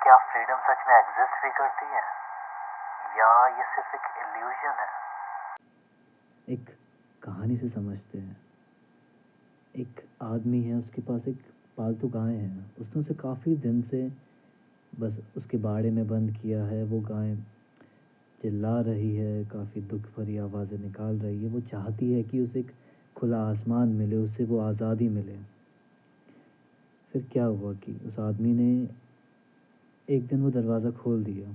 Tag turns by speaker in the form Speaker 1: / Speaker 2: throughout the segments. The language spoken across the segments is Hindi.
Speaker 1: क्या फ्रीडम सच में एग्जिस्ट भी करती है या ये सिर्फ एक इल्यूजन है?
Speaker 2: एक कहानी से समझते हैं। एक आदमी है, उसके पास एक पालतू गाय है। उसने उसे काफ़ी दिन से बस उसके बाड़े में बंद किया है। वो गाय चिल्ला रही है, काफ़ी दुख भरी आवाज़ें निकाल रही है। वो चाहती है कि उसे एक खुला आसमान मिले, उससे वो आज़ादी मिले। फिर क्या हुआ कि उस आदमी ने एक दिन वो दरवाज़ा खोल दिया।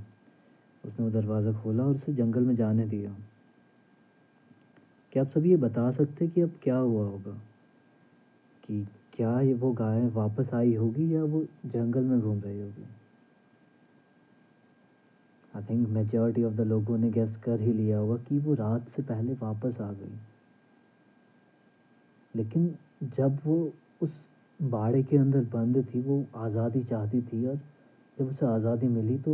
Speaker 2: उसने वो दरवाज़ा खोला और उसे जंगल में जाने दिया। क्या आप सभी ये बता सकते हैं कि अब क्या हुआ होगा? कि क्या ये वो गाय वापस आई होगी या वो जंगल में घूम रही होगी? I think majority of the लोगों ने गेस कर ही लिया होगा कि वो रात से पहले वापस आ गई। लेकिन जब वो उस बाड़े के अंदर बंद थी, वो आज़ादी चाहती थी, और जब उसे आज़ादी मिली तो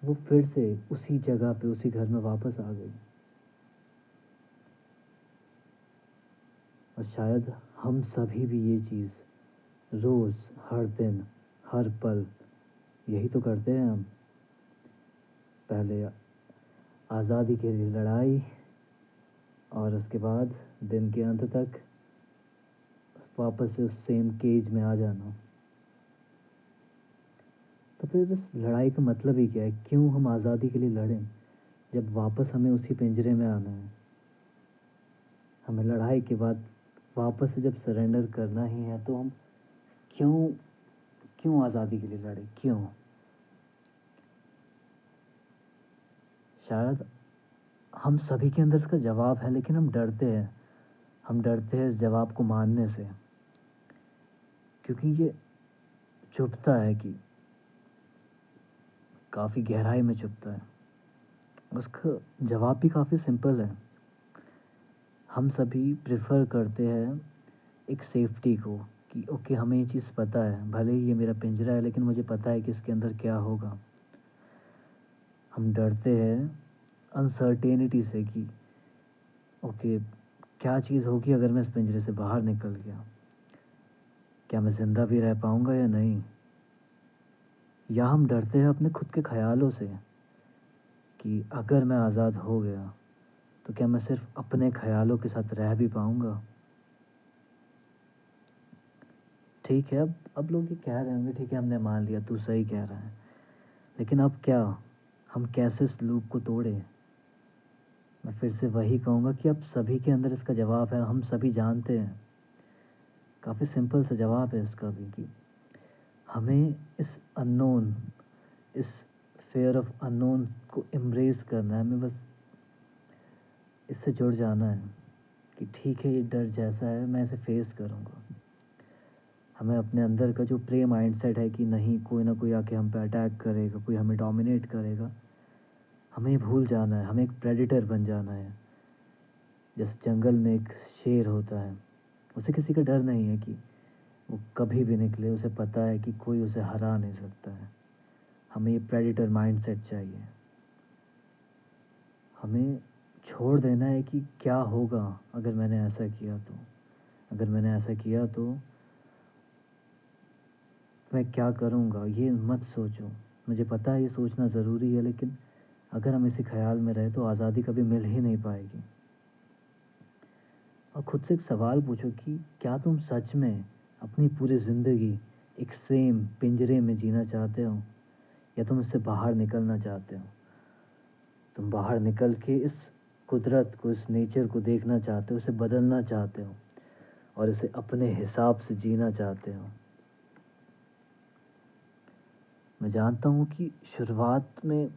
Speaker 2: वो फिर से उसी जगह पे, उसी घर में वापस आ गई। और शायद हम सभी भी ये चीज़ रोज़, हर दिन, हर पल यही तो करते हैं हम। पहले आज़ादी के लिए लड़ाई, और उसके बाद दिन के अंत तक वापस से उस सेम केज में आ जाना। तो फिर इस लड़ाई का मतलब ही क्या है? क्यों हम आज़ादी के लिए लड़ें जब वापस हमें उसी पिंजरे में आना है? हमें लड़ाई के बाद वापस से जब सरेंडर करना ही है तो हम क्यों क्यों आज़ादी के लिए लड़ें? क्यों? शायद हम सभी के अंदर इसका जवाब है, लेकिन हम डरते हैं। हम डरते हैं इस जवाब को मानने से, क्योंकि ये चुभता है, कि काफ़ी गहराई में चुभता है। उसका जवाब भी काफ़ी सिंपल है। हम सभी प्रेफर करते हैं एक सेफ्टी को, कि ओके, हमें ये चीज़ पता है, भले ही ये मेरा पिंजरा है लेकिन मुझे पता है कि इसके अंदर क्या होगा। हम डरते हैं अनसर्टेनिटी से, कि ओके, क्या चीज़ होगी अगर मैं इस पिंजरे से बाहर निकल गया? क्या मैं ज़िंदा भी रह पाऊँगा या नहीं? या हम डरते हैं अपने खुद के ख़्यालों से, कि अगर मैं आज़ाद हो गया तो क्या मैं सिर्फ़ अपने ख़्यालों के साथ रह भी पाऊँगा? ठीक है, अब लोग ये कह रहे होंगे, ठीक है, हमने मान लिया, तू सही कह रहा है। लेकिन अब क्या? हम कैसे इस लूप को तोड़ें? मैं फिर से वही कहूँगा कि अब सभी के अंदर इसका जवाब है, हम सभी जानते हैं। काफ़ी सिंपल सा जवाब है इसका भी, कि हमें इस अननोन, इस फ़ियर ऑफ अननोन को एम्ब्रेस करना है। हमें बस इससे जुड़ जाना है, कि ठीक है, ये डर जैसा है मैं इसे फेस करूँगा। हमें अपने अंदर का जो प्रे माइंडसेट है कि नहीं, कोई ना कोई आके हम पे अटैक करेगा, कोई हमें डोमिनेट करेगा, हमें भूल जाना है। हमें एक प्रेडेटर बन जाना है। जैसे जंगल में एक शेर होता है, उसे किसी का डर नहीं है कि वो कभी भी निकले, उसे पता है कि कोई उसे हरा नहीं सकता है। हमें ये प्रेडेटर माइंडसेट चाहिए। हमें छोड़ देना है कि क्या होगा अगर मैंने ऐसा किया तो, अगर मैंने ऐसा किया तो मैं क्या करूँगा, ये मत सोचो। मुझे पता है ये सोचना ज़रूरी है, लेकिन अगर हम इसी ख्याल में रहे तो आज़ादी कभी मिल ही नहीं पाएगी। और खुद से एक सवाल पूछो कि क्या तुम सच में अपनी पूरी ज़िंदगी एक सेम पिंजरे में जीना चाहते हो, या तुम इससे बाहर निकलना चाहते हो? तुम बाहर निकल के इस कुदरत को, इस नेचर को देखना चाहते हो, उसे बदलना चाहते हो, और इसे अपने हिसाब से जीना चाहते हो। मैं जानता हूँ कि शुरुआत में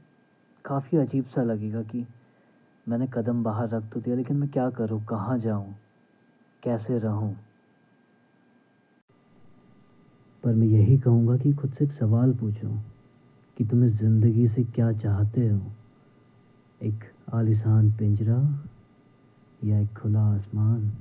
Speaker 2: काफ़ी अजीब सा लगेगा, कि मैंने कदम बाहर रख तो दिया, लेकिन मैं क्या करूँ, कहाँ जाऊँ, कैसे रहूँ? पर मैं यही कहूँगा कि खुद से एक सवाल पूछो कि तुम इस ज़िंदगी से क्या चाहते हो? एक आलीशान पिंजरा या एक खुला आसमान?